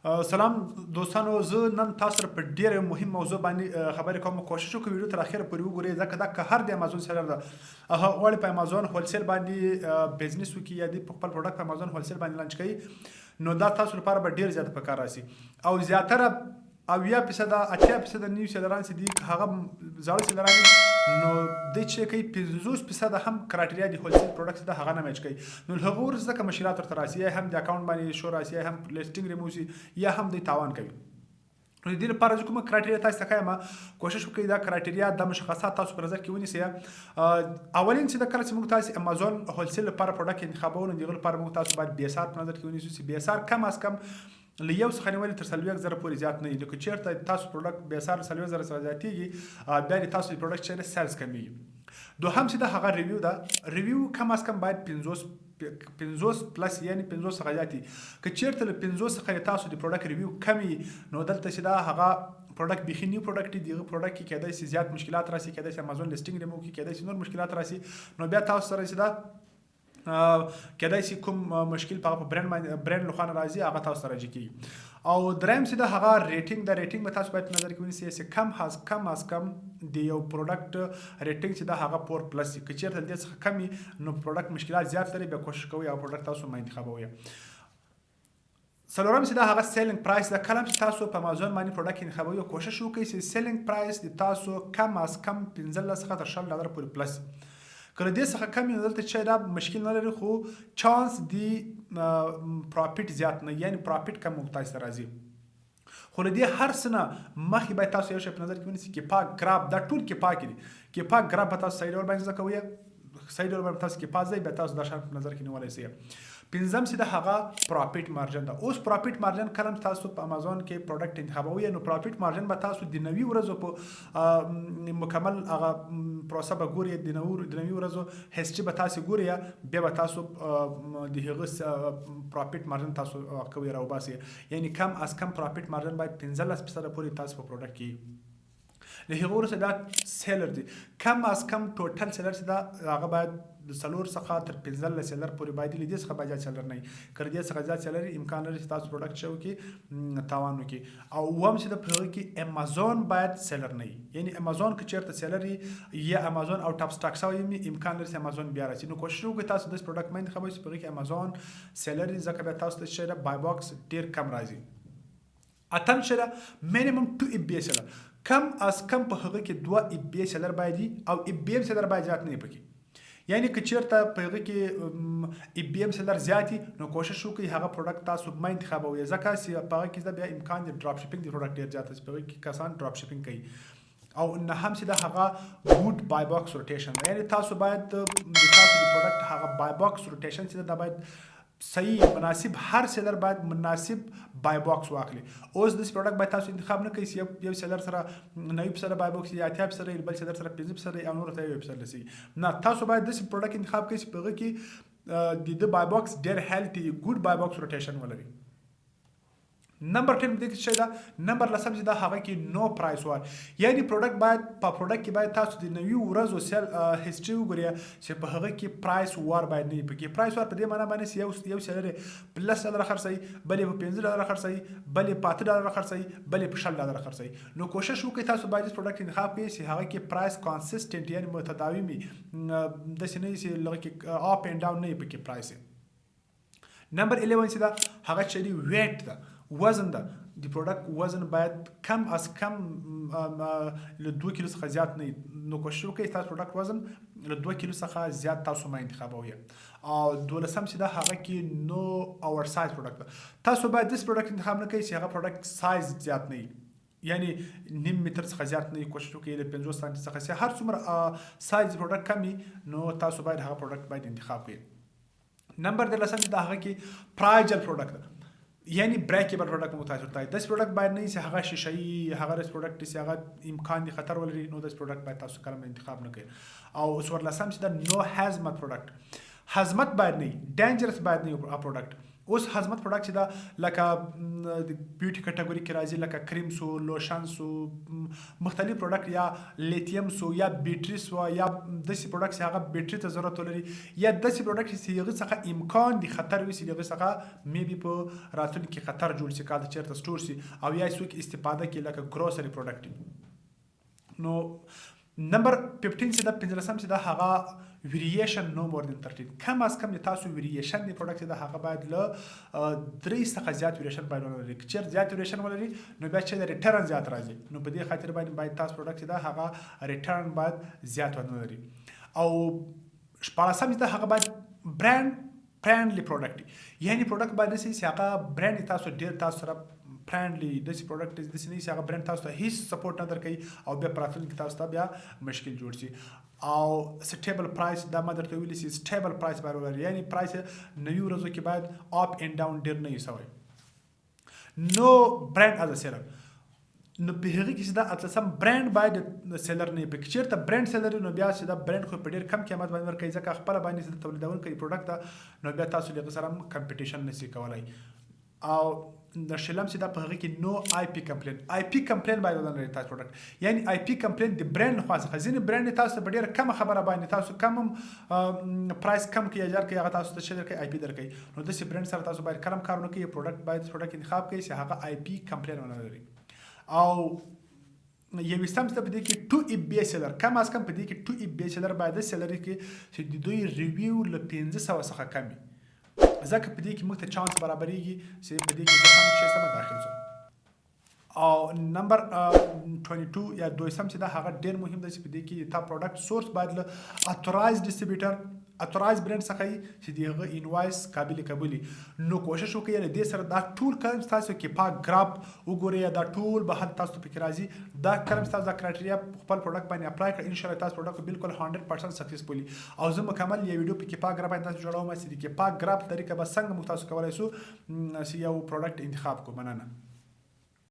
سلام دوستانو، زه نن تاسو سره په ډیره مهم موضوع باندې خبرې کوم. کوشش وکړئ ویډیو تر اخره پورې وګورئ ځکه دا که هر د امازون سیلر ده غواړي په امازون هولسیل باندې بزنس وکړي یا د خپل پروډکټ په امازون هولسیل باندې لانچ کړي، نو دا تاسو لپاره به ډیر زیات په کار راشي. او زیاتره 80% 80% نیو سیلران چې دي هغه زاړه سیلران نو د چې کوي 50% هم کرایټریا د هولسیل پروډکټس د هغه نه میچ کوي. نو هغه ورزده مشکلات ورته راسي، هم د اکاونټ باندې شو راسي، هم لیسټینګ ریموسي یا هم د تاوان کوي. نو د دې لپاره چې کومه کرایټریا تاسو ته کایم، کوشش وکړئ دا کرایټریا د مشخصات تاسو په نظر کې ونیسئ. اولین چې د کله چې موږ تاسو امازون هولسیل لپاره پروډکټ انتخابونه دغه لپاره موږ تاسو باید بي اس ار په نظر کې ونیسئ چې بي اس ار کم از کم له یو څخه نیولې تر 40,000 پورې زیات نه وي. لکه چېرته تاسو پروډکټ بي اس ار 40,000 څخه زیاتېږي بیا د تاسو د پروډکټ چې سیلز کمیږي. دوهم چې د هغه ریویو ده، ریویو کم از کم باید 50 پلس یعنی 50 څخه زیات وي. که چېرته له 50 څخه تاسو د پروډکټ ریویو کم وي نو دلته چې دا هغه پروډکټ بيخي نیو پروډکټ دی، دغه پروډکټ کې کېدای شي زیات مشکلات راسي، کېدای شي امازون لیسټینګ ریموو کې کېدای شي نور مشکلات راسي. نو بیا تاسو سره چې دا کېدای شي کوم مشکل په برند لخوا راځي هغه تاسو سره راځي. او دریم چې د هغه ریټینګ، د ریټینګ به تاسو باید په نظر کې ونیسئ چې کم از کم د یو پروډکټ ریټینګ چې د هغه 4 پلس وي. که چېرته دې څخه کم وي نو پروډکټ مشکلات زیات لري، بیا کوشش کوئ او پروډکټ تاسو ما انتخابوئ. څلورم چې د هغه سیلینګ پرایس د کلم چې تاسو په امازون باندې پروډکټ انتخابوئ، کوشش وکړئ چې سیلینګ پرایس د تاسو کم از کم 15 څخه تر $10 پورې پلس. که دې څخه کم وي دلته چې دا مشکل نه لري، خو چانس دی پروفیټ زیات نه، یعنی پروفیټ کم تاسو راځي. خو دې هر څه نه مخکې باید تاسو یو شی په نظر کې ونیسئ چې پاک ګراب دا ټول کې پاک دي، کې پاک ګراب به تاسو صحیح ډول باندې ځکه وي صحیح ډول باندې تاسو کې پاس دی، به تاسو دا شان په نظر کې نیولای شئ. پنځم چې د هغه پروفیټ مارجن ده. اوس پروفیټ مارجن کلم تاسو په امازون کې پروډکټ انتخابوي نو پروفیټ مارجن به تاسو د 90 ورځو په مکمل هغه پروسه به ګوري، د 90 ورځو هیستوري به تاسو ګوري، بیا به تاسو د هغه پروفیټ مارجن تاسو کوي راوباسي. یعنی کم از کم پروفیټ مارجن باید 15% پورې تاسو په پروډکټ کې له هغه ورسره دا سیلر دی. کم از کم ټوټل سیلر چې دا هغه باید د 4 څخه تر 15 سیلر پورې باید لیدې څخه باید سیلر نه وي. که دې څخه زیات سیلر امکان لري چې تاسو پروډکټ شو کې تاوان وکړي. او هم چې د پروډکټ کې امازون باید سیلر نه وي، یعنی امازون که چیرته سیلر یا امازون او ټاپ سټاک شوی امکان لري چې امازون بیا راشي. نو کوشش وکړئ تاسو د پروډکټ باندې خبرې چې پروډکټ امازون سیلر ځکه بیا تاسو ته شي بای باکس ډیر کم راځي. اتم چې مینیمم 2 ای بی سیلر، کم از کم په هغه کې 2 ای بی سیلر باید او ای بی ام سیلر باید زیات نه پکې. یعنی که چیرته په هغه کې ای بی ام سیلر زیاتی نو کوشش وکړئ هغه پروډکټ تاسو ما انتخابوي، ځکه چې په هغه کې د بیا امکان د ډراپ شپینګ د پروډکټ ډیر زیات دی، په هغه کې کسان ډراپ شپینګ کوي. او نه هم چې د هغه ګود بای باکس روټیشن، یعنی تاسو باید د تاسو د پروډکټ هغه بای باکس روټیشن چې دا باید صحیح مناسب، هر سیلر باید مناسب بای باکس واخلي. اوس د پروډکټ باید تاسو انتخاب نه کوئ یو سیلر سره 90% بای باکس یا 80% بل سیلر سره 50% او نور ته 1% لسی. نه، تاسو باید د پروډکټ انتخاب کوئ چې په هغه کې د بای باکس ډیر هیلتي ګود بای باکس روټیشن ولري. نمبر 10 دغه شی دا. نمبر 10 چې دا هغه کې نو پرایس وار، یعنی پروډکټ باید په پروډکټ کې باید تاسو د 90 ورځو سیل هیستوري وګورئ چې په هغه کې پرایس وار باید نه وي. پکې پرایس وار په دې معنی باندې یو سیلر $+ خرڅوي، بلې په $15 خرڅوي، بلې په $8 خرڅوي، بلې په $10 خرڅوي. نو کوشش وکړئ تاسو باید پروډکټ انتخاب کړئ چې هغه کې پرایس کنسسټنټ یعنی متداوم وي، د سینې چې لږ کې اپ اند ډاون نه پکې پرایس. نمبر 11 چې دا هغه چې ویټ ده، وزن ده. د پروډکټ وزن باید کم از کم له 2 کیلو څخه زیات نه وي. نو کوشش وکړئ تاسو پروډکټ وزن له 2 کیلو څخه زیات تاسو ما انتخابوي. او 12 چې دا هغه کې نو اور سایز پروډکټ ده. تاسو باید د پروډکټ انتخاب نه کوئ چې هغه پروډکټ سایز زیات نه وي، یعنی نیم متر څخه زیات نه. کوشش وکړئ له 50 سانتي څخه چې هر څومره سایز پروډکټ کمی نو تاسو باید هغه پروډکټ باید انتخاب کړئ. نمبر 13 دا هغه کې پرایجل پروډکټ ده، یعنی بریکیبل پروډکټ مو تاسو ته د پروډکټ باید نه چې هغه شیشې هغه پروډکټ چې هغه امکان دي خطر ولري، نو د پروډکټ باید تاسو کلم انتخاب نه کړئ. او څوارلسم چې د نو هازمت پروډکټ، هازمت باید نه، ډینجرس باید نه پروډکټ. اوس هضمت پروډکټ چې دا لکه د بیوټي کټګوري کې راځي لکه کریم سو لوشن سو مختلف پروډکټ یا لیتیم سو یا بیټری سو یا داسې پروډکټ چې هغه بیټری ته ضرورت ولري یا داسې پروډکټ چې هغه څخه امکان دی خطر وي چې هغه څخه میبي په راتلونکي خطر جوړ شي کاله چیرته سٹور شي او یا څوک استفاده کوي لکه ګروسري پروډکټ نو نمبر 15 چې دا 15 چې دا هغه ویریشن نو مور دین 13 کم از کم تاسو ویریشن دی پروډکټ دا هغه باید له 3 څخه زیات ویریشن باید ولري چې زیات ویریشن ولري نو بیا چې ریټرن زیات راځي نو په دې خاطر باید تاسو پروډکټ دا هغه ریټرن باید زیات ولري او شپږم دا هغه باید برانډ فرندلی پروډکټ یعنی پروډکټ باید چې هغه برانډ تاسو ډیر تاسو سره فرندلی داسې پروډکټ داسې نه چې هغه برانډ تاسو ته هیڅ سپورټ نه درکوي او بیا پراتلونکي تاسو ته بیا مشکل جوړ شي او سټیبل پرایس دا ما درته ویلي چې سټیبل پرایس باید ولري یعنی پرایس نوي ورځو کې باید اپ اینډ ډاون ډیر نه وي سوی نو برانډ از سیلر نو په هغه کې چې دا اتلسم برانډ باید سیلر نه پکې چیرته برانډ سیلر نو بیا چې دا برانډ خو په ډیر کم قیمت باندې ورکوي ځکه خپل باندې تولیدونکي پروډکټ نو بیا تاسو له سره کمپټیشن نشي کولای او د شلم چې دا په هغه کې نو آی پی کمپلین آی پی کمپلین باید ولرئ تاسو پروډکټ یعنی آی پی کمپلین د برانډ خاصه ځینې برانډ تاسو په ډیره کم خبره باندې تاسو کم پرایس کم کې اجازه کوي هغه تاسو ته شي درکې آی پی درکې نو د سي برانډ سره تاسو باید کلم کارونه کوي پروډکټ باید پروډکټ انتخاب کوي چې هغه آی پی کمپلین ولري او یوستم ته په دې کې 2 ای بی سیلر کم از کم په دې کې 2 ای بی سیلر باید سیلر کې چې د دوی ریویو ل 1500 څخه کم ځکه په دې کې موږ ته چانس برابرېږي چې په دې کې د هم شي سم داخل شو او نمبر 22 یا دویسم چې دا هغه ډیر مهم دی چې په دې کې تا پروډکټ سورس باید له اتورایز ډیسټریبیوټر اتورایز برانډ څخه چې دغه انوایس قابل قبولي نو کوشش وکړئ د دې سره دا ټول کلم تاسو کې پاک ګراف وګورئ دا ټول به تاسو په کې راځي دا کلم تاسو د کرایټریا خپل پروډکټ باندې اپلای کړئ ان شاء الله تاسو پروډکټ بالکل 100% سکسسفولي او زه مکمل یو ویډیو په کې پاک ګراف تاسو جوړوم چې د کې پاک ګراف طریقه به څنګه مو تاسو کولای شو چې یو پروډکټ انتخاب کو مننه